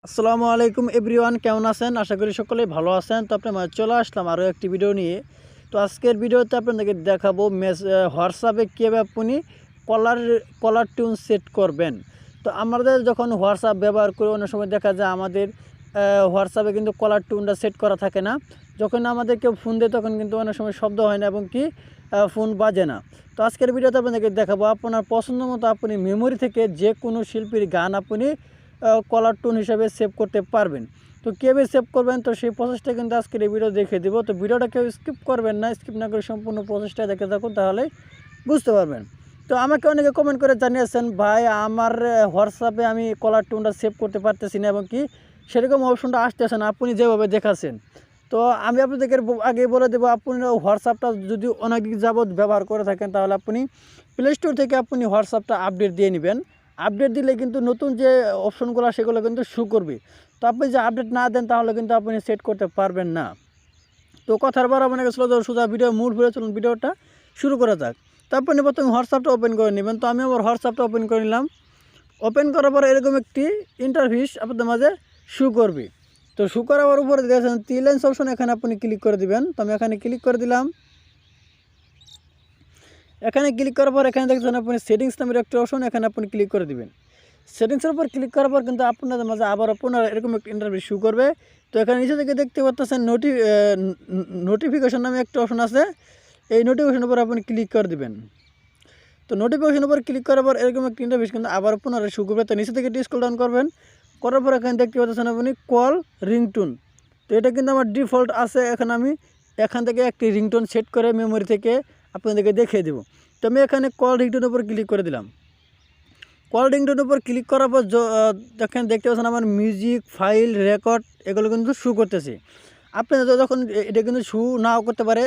আসসালামু আলাইকুম এভরিওয়ান, কেমন আছেন? আশা করি সকলেই ভালো আছেন। তো আপনার মাঝে চলে আসলাম আরও একটি ভিডিও নিয়ে। তো আজকের ভিডিওতে আপনাদেরকে দেখাবো হোয়াটসঅ্যাপে কীভাবে আপনি কলার কলার টিউন সেট করবেন। তো আমাদের যখন হোয়াটসঅ্যাপ ব্যবহার করি অনেক সময় দেখা যায় আমাদের হোয়াটসঅ্যাপে কিন্তু কলার টিউনটা সেট করা থাকে না। যখন আমাদের কেউ ফোন দেয় তখন কিন্তু অনেক সময় শব্দ হয় না এবং কি ফোন বাজে না। তো আজকের ভিডিওতে আপনাদেরকে দেখাবো আপনার পছন্দ মতো আপনি মেমোরি থেকে যে কোনো শিল্পীর গান আপনি কলার টোন হিসাবে সেভ করতে পারবেন। তো কীভাবে সেভ করবেন তো সেই প্রসেসটা কিন্তু আজকের এই ভিডিও দেখে দেবো। তো ভিডিওটা কেউ স্কিপ করবেন না, স্কিপ না করে সম্পূর্ণ প্রসেসটা দেখে থাকুন, তাহলে বুঝতে পারবেন। তো আমাকে অনেকে কমেন্ট করে জানিয়েছেন, ভাই আমার হোয়াটসঅ্যাপে আমি কলার টোনটা সেভ করতে পারতেছি না এবং কি সেরকম অপশনটা আসতেছে না আপনি যেভাবে দেখাচ্ছেন। তো আমি আপনাদেরকে আগে বলে দেবো, আপনি হোয়াটসঅ্যাপটা যদি অনেক দিন যাবৎ ব্যবহার করে থাকেন তাহলে আপনি প্লে স্টোর থেকে আপনি হোয়াটসঅ্যাপটা আপডেট দিয়ে নেবেন। আপডেট দিলে কিন্তু নতুন যে অপশনগুলো সেগুলো কিন্তু শো করবে। তো আপনি যে আপডেট না দেন তাহলে কিন্তু আপনি সেট করতে পারবেন না। তো কথার বার আপনাকে সোজা ভিডিও মূল ফিরে চলুন, ভিডিওটা শুরু করা যাক। তো আপনি প্রথমে হোয়াটসঅ্যাপটা ওপেন করে নেবেন। তো আমি আমার হোয়াটসঅ্যাপটা ওপেন করে নিলাম। ওপেন করার পরে এরকম একটি ইন্টারফেস আপনাদের মাঝে শো করবে। তো শো করার উপরে দেখেছেন 3 লাইন্স অপশন, এখানে আপনি ক্লিক করে দিবেন। তো আমি এখানে ক্লিক করে দিলাম। এখানে ক্লিক করার পর এখানে দেখছেন আপনি সেটিংস নামের একটা অপশন, এখানে আপনি ক্লিক করে দিবেন। সেটিংসের উপর ক্লিক করার পর কিন্তু আপনাদের মাঝে আবার পুনরায় এরকম একটা ইন্টারফেস শো করবে। তো এখানে নিচে থেকে দেখতে পাচ্ছেন নোটিফিকেশন নামে একটা অপশন আছে, এই নোটিফিকেশনের উপর আপনি ক্লিক করে দিবেন। তো নোটিফিকেশনের উপর ক্লিক করার পর এরকম একটা ইন্টারফেস কিন্তু আবার পুনরায় শো করবে। তো নিচে থেকে স্ক্রল ডাউন করবেন, করার পর এখানে দেখতে পাচ্ছেন আপনি কল রিংটোন। তো এটা কিন্তু আমার ডিফল্ট আছে। এখন আমি এখান থেকে একটি রিংটোন সেট করে মেমোরি থেকে আপনাদেরকে দেখিয়ে দেবো। তো আমি এখানে কল রিংটোনের উপর ক্লিক করে দিলাম। কল রিংটোনের উপর ক্লিক করার পর দেখেন দেখতে পাচ্ছেন আমার মিউজিক ফাইল রেকর্ড এগুলো কিন্তু শো করতেছে। আপনাদের যখন এটা কিন্তু শো নাও করতে পারে,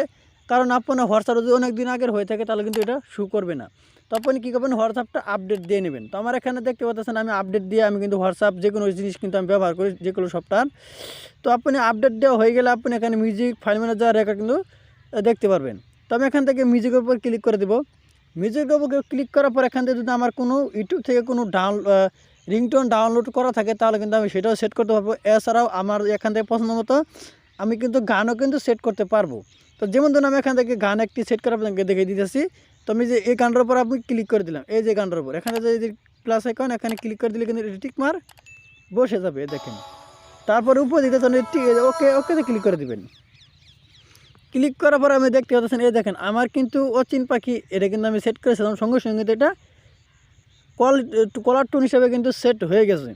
কারণ আপনার হোয়াটসঅ্যাপ যদি অনেক দিন আগের হয়ে থাকে তাহলে কিন্তু এটা শো করবে না। তো আপনি কী করবেন, হোয়াটসঅ্যাপটা আপডেট দিয়ে নেবেন। তো আমার এখানে দেখতে পাচ্ছেন আমি আপডেট দিয়ে আমি কিন্তু হোয়াটসঅ্যাপ যে কোনো জিনিস কিন্তু আমি ব্যবহার করি, যে কোনো সফটওয়্যার। তো আপনি আপডেট দেওয়া হয়ে গেলে আপনি এখানে মিউজিক ফাইল ম্যানেজার রেকর্ড কিন্তু দেখতে পারবেন। তো আমি এখান থেকে মিউজিকের উপর ক্লিক করে দেবো। মিউজিকের উপর ক্লিক করার পর এখান থেকে যদি আমার কোনো ইউটিউব থেকে কোনো রিংটোন ডাউনলোড করা থাকে তাহলে কিন্তু আমি সেটাও সেট করতে পারবো। এছাড়াও আমার এখান থেকে পছন্দ মতো আমি কিন্তু গানও কিন্তু সেট করতে পারবো। তো যেমন ধরুন আমি এখান থেকে গান একটি সেট করে আপনাকে দেখে দিতেছি। তো আমি যে এই গানটার উপর আমি ক্লিক করে দিলাম, এই যে গানটার উপর এখানে যে প্লাস আইকন এখানে ক্লিক করে দিলে কিন্তু টিক মার বসে যাবে দেখেন। তারপরে উপর দিকে ওকে ওকেতে ক্লিক করে দিবেন। ক্লিক করার পর আমি দেখতে পাচ্ছেন এই দেখেন আমার কিন্তু অচিন পাখি এটা কিন্তু আমি সেট করেছিলাম, সঙ্গে সঙ্গে কিন্তু এটা কলার টোন হিসাবে কিন্তু সেট হয়ে গেছে।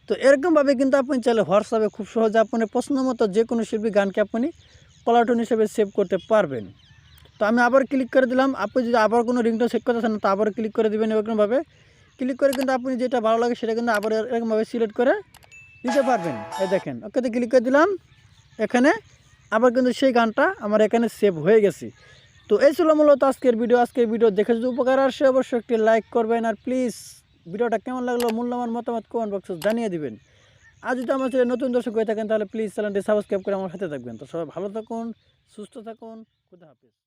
তো এরকমভাবে কিন্তু আপনি চাইলে হোয়াটসঅ্যাপে খুব সহজে আপনার পছন্দ মতো যে কোনো শিল্পী গানকে আপনি কলার টোন হিসেবে সেভ করতে পারবেন। তো আমি আবার ক্লিক করে দিলাম। আপনি যদি আবার কোনো রিংটোন সেট করতে চান তো আবার ক্লিক করে দেবেন। এরকমভাবে ক্লিক করে কিন্তু আপনি যেটা ভালো লাগে সেটা কিন্তু আবার এরকমভাবে সিলেক্ট করে দিতে পারবেন। এই দেখেন ওকেতে ক্লিক করে দিলাম, এখানে আবার কিন্তু সেই গানটা আমার এখানে সেভ হয়ে গেছে। তো এই ছিল মূলত আজকের ভিডিও দেখে যদি উপকার আসে অবশ্যই একটি লাইক করবেন, আর প্লিজ ভিডিওটা কেমন লাগলো মূল্যবান মতামত কমেন্ট বক্সে জানিয়ে দিবেন। আর যদি আমার চ্যানেলে নতুন দর্শক হয়ে থাকেন তাহলে প্লিজ চ্যানেলটি সাবস্ক্রাইব করে আমার সাথে থাকবেন। তো সবাই ভালো থাকুন, সুস্থ থাকুন, খুদা হাফেজ।